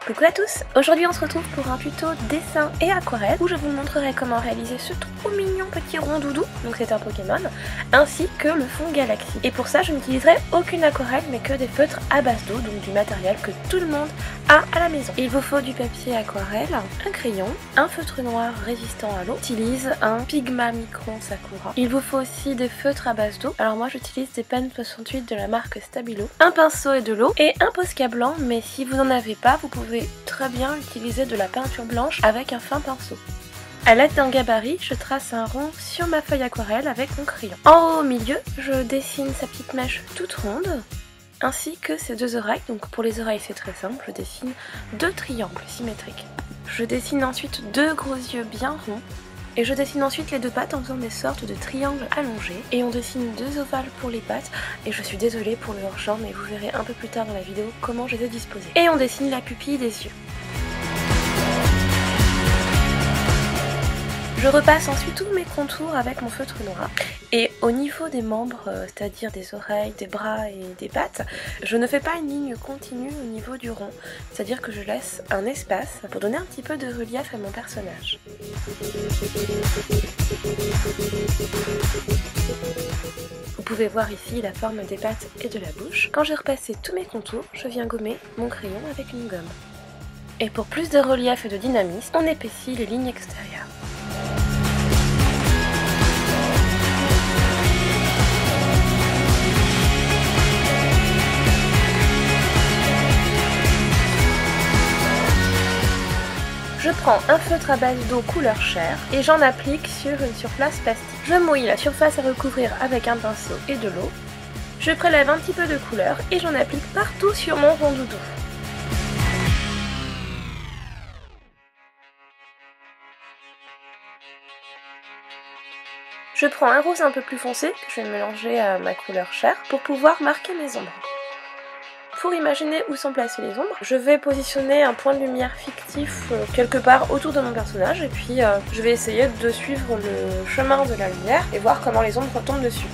Coucou à tous, aujourd'hui on se retrouve pour un tuto dessin et aquarelle où je vous montrerai comment réaliser ce trop mignon petit rond doudou, donc c'est un Pokémon, ainsi que le fond Galaxy. Et pour ça je n'utiliserai aucune aquarelle mais que des feutres à base d'eau, donc du matériel que tout le monde a à la maison. Il vous faut du papier aquarelle, un crayon, un feutre noir résistant à l'eau, j'utilise un Pigma Micron Sakura. Il vous faut aussi des feutres à base d'eau, alors moi j'utilise des Pen 68 de la marque Stabilo, un pinceau et de l'eau et un Posca blanc, mais si vous n'en avez pas vous pouvez très bien utiliser de la peinture blanche avec un fin pinceau. A l'aide d'un gabarit, je trace un rond sur ma feuille aquarelle avec mon crayon. En haut au milieu, je dessine sa petite mèche toute ronde, ainsi que ses deux oreilles. Donc pour les oreilles c'est très simple, je dessine deux triangles symétriques. Je dessine ensuite deux gros yeux bien ronds. Et je dessine ensuite les deux pattes en faisant des sortes de triangles allongés. Et on dessine deux ovales pour les pattes. Et je suis désolée pour le hors-champ, mais vous verrez un peu plus tard dans la vidéo comment je les ai disposés. Et on dessine la pupille des yeux. Je repasse ensuite tous mes contours avec mon feutre noir. Et au niveau des membres, c'est-à-dire des oreilles, des bras et des pattes, je ne fais pas une ligne continue au niveau du rond. C'est-à-dire que je laisse un espace pour donner un petit peu de relief à mon personnage. Vous pouvez voir ici la forme des pattes et de la bouche. Quand j'ai repassé tous mes contours, je viens gommer mon crayon avec une gomme. Et pour plus de relief et de dynamisme, on épaissit les lignes extérieures. Je prends un feutre à base d'eau couleur chair et j'en applique sur une surface plastique. Je mouille la surface à recouvrir avec un pinceau et de l'eau. Je prélève un petit peu de couleur et j'en applique partout sur mon rond doudou. Je prends un rose un peu plus foncé que je vais mélanger à ma couleur chair pour pouvoir marquer mes ombres. Pour imaginer où sont placées les ombres, je vais positionner un point de lumière fictif quelque part autour de mon personnage et puis je vais essayer de suivre le chemin de la lumière et voir comment les ombres tombent dessus.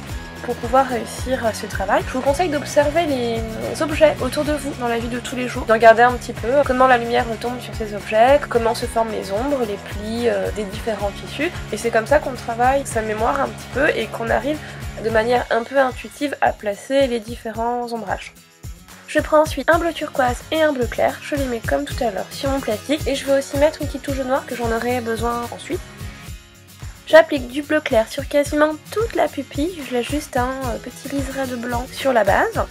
Pour pouvoir réussir ce travail, je vous conseille d'observer les objets autour de vous dans la vie de tous les jours, de regarder un petit peu comment la lumière tombe sur ces objets, comment se forment les ombres, les plis des différents tissus, et c'est comme ça qu'on travaille sa mémoire un petit peu et qu'on arrive de manière un peu intuitive à placer les différents ombrages. Je prends ensuite un bleu turquoise et un bleu clair, je les mets comme tout à l'heure sur mon plastique et je vais aussi mettre une petite touche de noir que j'en aurai besoin ensuite. J'applique du bleu clair sur quasiment toute la pupille, je laisse juste un petit liseré de blanc sur la base.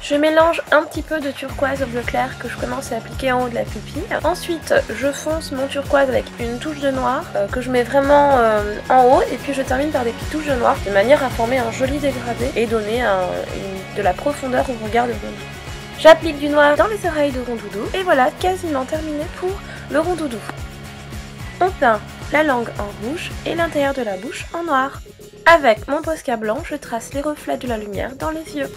Je mélange un petit peu de turquoise au bleu clair que je commence à appliquer en haut de la pupille. Ensuite, je fonce mon turquoise avec une touche de noir que je mets vraiment en haut et puis je termine par des petites touches de noir de manière à former un joli dégradé et donner de la profondeur au regard de Rondoudou. J'applique du noir dans les oreilles de Rondoudou et voilà, quasiment terminé pour le Rondoudou. On peint la langue en rouge et l'intérieur de la bouche en noir. Avec mon Posca blanc, je trace les reflets de la lumière dans les yeux.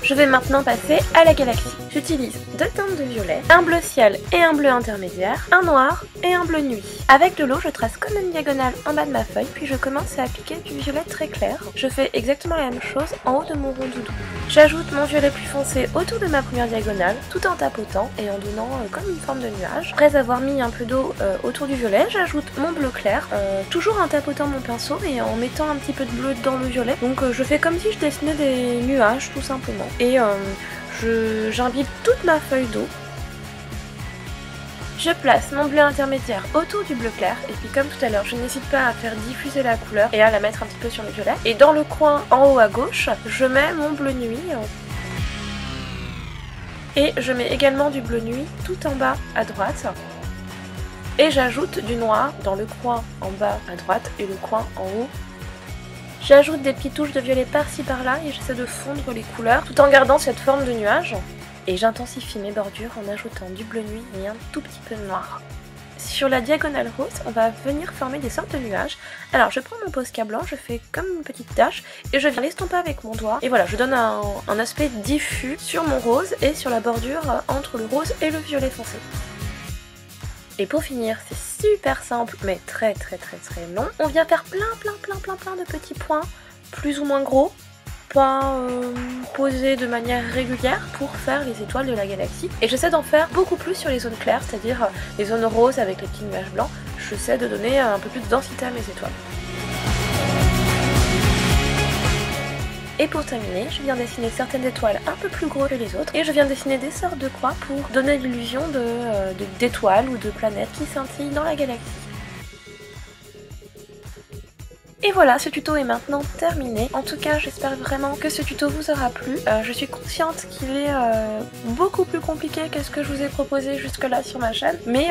Je vais maintenant passer à la galaxie. J'utilise deux teintes de violet, un bleu ciel et un bleu intermédiaire, un noir et un bleu nuit. Avec de l'eau, je trace comme une diagonale en bas de ma feuille, puis je commence à appliquer du violet très clair. Je fais exactement la même chose en haut de mon rond doudou. J'ajoute mon violet plus foncé autour de ma première diagonale, tout en tapotant et en donnant comme une forme de nuage. Après avoir mis un peu d'eau autour du violet, j'ajoute mon bleu clair, toujours en tapotant mon pinceau et en mettant un petit peu de bleu dans le violet. Donc je fais comme si je dessinais des nuages tout simplement. Et j'imbibe toute ma feuille d'eau. Je place mon bleu intermédiaire autour du bleu clair et puis comme tout à l'heure, je n'hésite pas à faire diffuser la couleur et à la mettre un petit peu sur le violet. Et dans le coin en haut à gauche, je mets mon bleu nuit. Et je mets également du bleu nuit tout en bas à droite. Et j'ajoute du noir dans le coin en bas à droite et le coin en haut. J'ajoute des petites touches de violet par-ci par-là et j'essaie de fondre les couleurs tout en gardant cette forme de nuage. Et j'intensifie mes bordures en ajoutant du bleu nuit et un tout petit peu de noir. Sur la diagonale rose, on va venir former des sortes de nuages. Alors je prends mon Posca blanc, je fais comme une petite tache et je viens l'estomper avec mon doigt. Et voilà, je donne un aspect diffus sur mon rose et sur la bordure entre le rose et le violet foncé. Et pour finir, c'est super simple mais très long. On vient faire plein de petits points plus ou moins gros pas posé de manière régulière pour faire les étoiles de la galaxie. Et j'essaie d'en faire beaucoup plus sur les zones claires, c'est-à-dire les zones roses avec les petits nuages blancs. J'essaie de donner un peu plus de densité à mes étoiles. Et pour terminer, je viens dessiner certaines étoiles un peu plus grosses que les autres et je viens dessiner des sortes de croix pour donner l'illusion d'étoiles ou de planètes qui scintillent dans la galaxie. Et voilà, ce tuto est maintenant terminé. En tout cas, j'espère vraiment que ce tuto vous aura plu. Je suis consciente qu'il est beaucoup plus compliqué que ce que je vous ai proposé jusque-là sur ma chaîne. Mais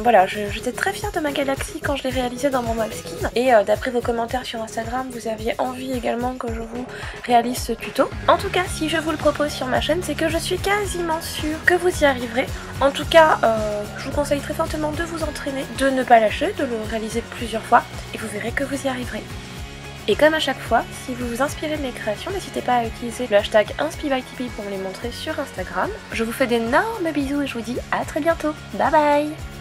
voilà, j'étais très fière de ma galaxie quand je l'ai réalisée dans mon Moleskine. Et d'après vos commentaires sur Instagram, vous aviez envie également que je vous réalise ce tuto. En tout cas, si je vous le propose sur ma chaîne, c'est que je suis quasiment sûre que vous y arriverez. En tout cas, je vous conseille très fortement de vous entraîner, de ne pas lâcher, de le réaliser plusieurs fois. Et vous verrez que vous y arriverez. Et comme à chaque fois, si vous vous inspirez de mes créations, n'hésitez pas à utiliser le hashtag InspiByTipeee pour me les montrer sur Instagram. Je vous fais d'énormes bisous et je vous dis à très bientôt. Bye bye!